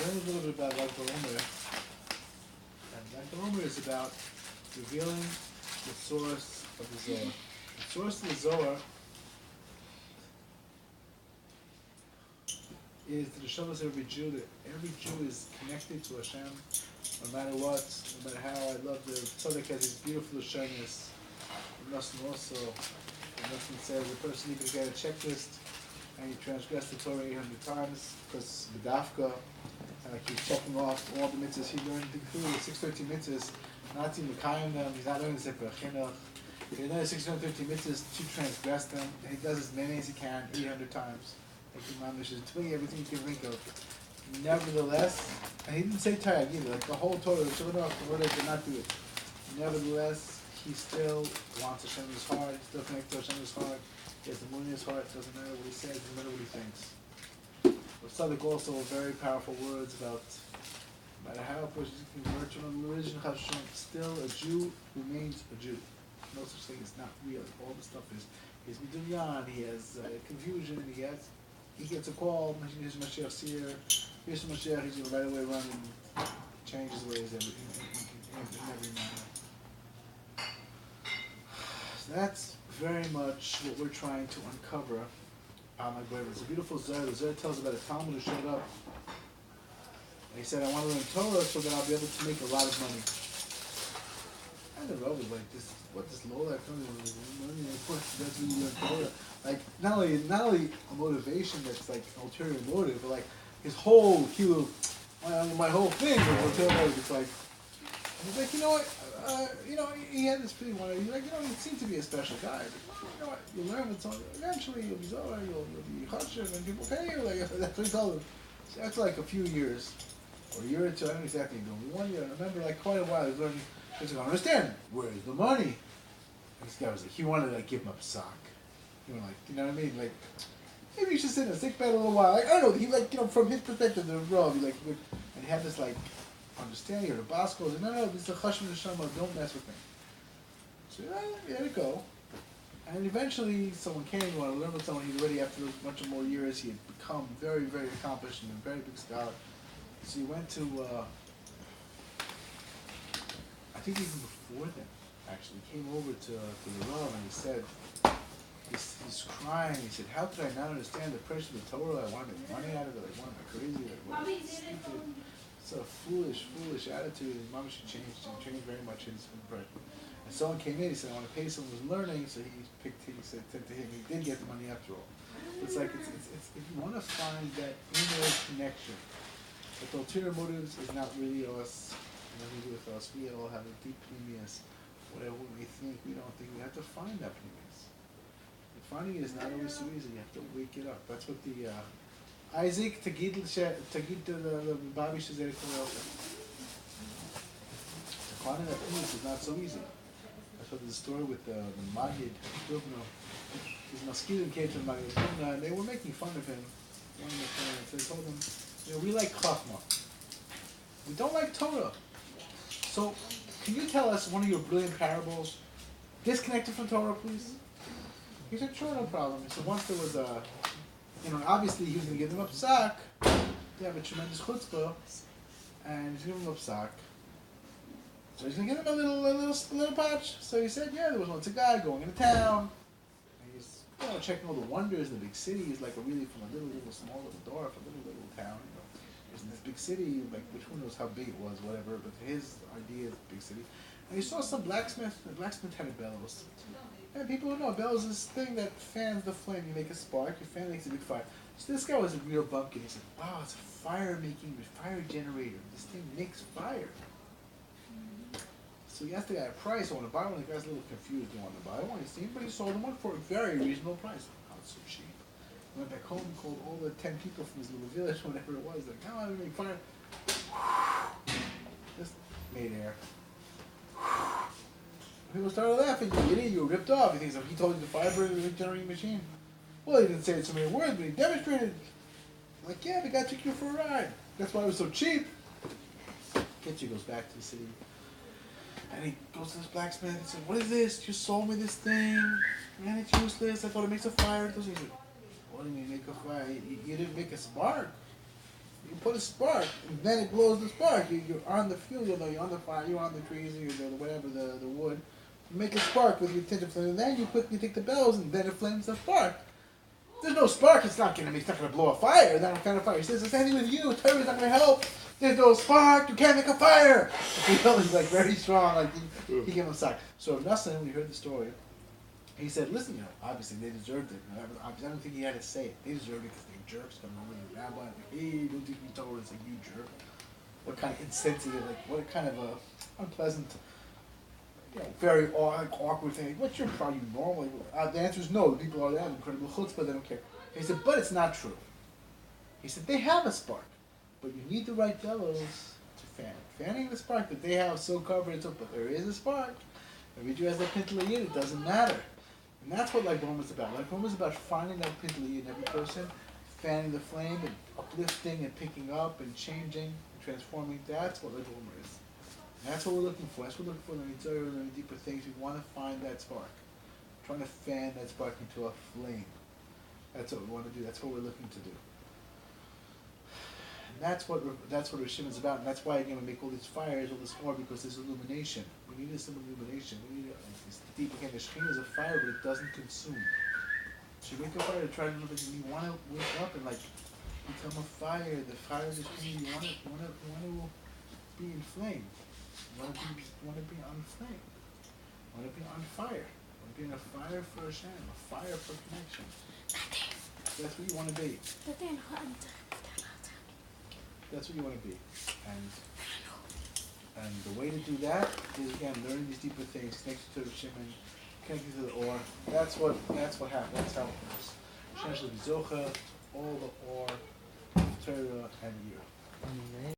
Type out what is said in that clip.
learn a little bit about like the omer. And like the omer is about revealing the source of the Zohar. The source of the Zohar is the neshamas of every Jew. That every Jew is connected to Hashem, no matter what, no matter how. I love the tzaddik has these beautiful lashonos. Nosson also, Nosson says a person even get a checklist and you transgress the Torah 800 times because bedafka, and like he's checking off all the mitzvahs he learned, including the 613 mitzvahs, not to mekayim them. He's not learning sefer chinuch. He learns 613 mitzvahs to transgress them, and he does as many as he can 800 times. Like Imam is doing everything you can think of. Nevertheless, and he didn't say tayag either. Like the whole Torah, the Torah did not do it. Nevertheless, he still wants Hashem's heart. He still connected to Hashem's heart. He has the moon in his heart. It doesn't matter what he says. It doesn't matter what he thinks. But Tzaddik also very powerful words about no matter how a person converts from a religion, still a Jew remains a Jew. No such thing is not real. All the stuff is midunyan. He has confusion. He gets a call. Here's Mashiach's here. Here's Mashiach. He's going to right away run and change his ways in every manner. So that's very much what we're trying to uncover. It's a beautiful Zohar. The Zohar tells about a Talmud who showed up. And he said, I want to learn Torah so that I'll be able to make a lot of money. And the Rav was like, this low life money, of course, that's when you learn Torah. Like, not only a motivation that's like an ulterior motive, but like his whole my whole thing was Torah. It's like, he's like, he had this feeling. He's like, he seemed to be a special guy. But, you know what? You'll learn with something. Eventually, you'll be Zohar. You'll be Chashiv, and people pay you. Like that's what he told him. So after like a few years, or a year or two, I don't know exactly. 1 year. I remember like quite a while. He was learning. He was like, I understand. Where's the money? And this guy was like, he wanted to like give him up a sock. You know what I mean? Like, maybe you should sit in a sick bed a little while. Like, I don't know. He like, from his perspective, the Rav, and he had this like understanding, or the boss goes, no, this is a chashuv neshama, don't mess with me. So he let it go. And eventually someone came, you want to learn with someone, he's already, after a bunch of more years, he had become very, very accomplished and a very big scholar. So he went to, I think even before then, actually, he came over to the Rav and he said, he's crying, he said, how could I not understand the pressure of the Torah? I want to make money out of it, I want to be crazy, like, stupid. It's a foolish attitude, and Mama should change. She changed very much his impression. And someone came in, he said, I want to pay someone who's learning, so he said to him, he did get the money after all. It's like, it's if you want to find that inner connection, but the ulterior motives is not really us, nothing to do with us. We all have a deep pneumius. Whatever we think, we don't think, we have to find that pneumius. And finding it is not always so easy, you have to wake it up. That's what the, Isaac, Tagid the Babi Shazir Korelka. Finding that peace is not so easy. That's what there's a story with the Magid Dubno. His Maskidim came to the Magid Dubno and they were making fun of him. One of the parents, they told him, we like Chachma. We don't like Torah. So, can you tell us one of your brilliant parables disconnected from Torah, please? He said, sure, no problem. So once there was obviously he was going to give them up psak. They have a tremendous chutzpah, and he's giving them up psak. So he's going to give them a little patch. So he said, there was once a guy going into town, and he's checking all the wonders in the big city. He's like really from a little small little door, from a little town. He's in this big city, like which who knows how big it was, whatever. But his idea is a big city. And he saw some blacksmith. The blacksmith had a bellows. And people don't know, bellows is this thing that fans the flame. You make a spark, your fan makes a big fire. So this guy was a real bumpkin. He said, wow, it's a fire generator. This thing makes fire. So he asked the guy a price. I want to buy one. The guy's a little confused. He wanted to buy one. But he sold him one for a very reasonable price. Not so cheap. He went back home and called all the 10 people from his little village, whatever it was. Like, now I make fire. Just made air. People started laughing. You idiot, you were ripped off. He thinks he told you the fire generating machine. Well, he didn't say it so many words, but he demonstrated. Like, the guy took you for a ride. That's why it was so cheap. Ketchy goes back to the city. And he goes to this blacksmith and says, what is this? You sold me this thing. Man, it's useless. I thought it makes a fire. He said, what do you mean make a fire? You didn't make a spark. You put a spark, and then it blows the spark. You're on the fuel, you're on the fire, you're on the trees, you're the whatever, the wood. You make a spark with your tinder flame, and then you take the bells, and then it flames the spark. There's no spark, it's not gonna blow a fire, not a kind of fire. He says, it's anything with you, Terry's not gonna help. There's no spark, you can't make a fire. He's like very strong, like he gave him a sack. So Nassim, when he heard the story, he said, listen, obviously they deserved it. I don't think he had to say it. They deserved it because they're jerks coming over to the rabbi. Like, hey, don't teach me Torah. It's like, you jerk. What kind of insensitive, what kind of unpleasant, very awkward thing. Like, what's your problem? You normal? The answer is no. The people are there, incredible chutzpah, they don't care. He said, but it's not true. He said, they have a spark, but you need the right bellows to fan it. Fanning the spark that they have so covered, but there is a spark. Every Jew has a pintle yid, it doesn't matter. And that's what Lag Bomer is about. Lag Bomer is about finding that pintle yid in every person, fanning the flame and uplifting and picking up and changing and transforming. That's what Lag Bomer is. And that's what we're looking for. That's what we're looking for in learning deeper things. We want to find that spark. We're trying to fan that spark into a flame. That's what we want to do. That's what we're looking to do. And that's what Rosh Hashanah is about. And that's why, again, we make all these fires, all this omer, because there's illumination. We need some illumination. We need this deep. Again, the Shekhinah is a fire, but it doesn't consume. So you make a fire to try to live, and you want to wake up and become a fire. The fire of the Shekhinah. You want to be in flame. You want to be on flame. You want to be on fire. You want to be in a fire for Hashem, a fire for connection. That's what you want to be. That's what you want to be. And the way to do that is, again, learning these deeper things, connected to the Shimon, connected to the Or. That's what happens. That's how it goes. Hashem shall be Zocha, all the Or, Torah, and Yira.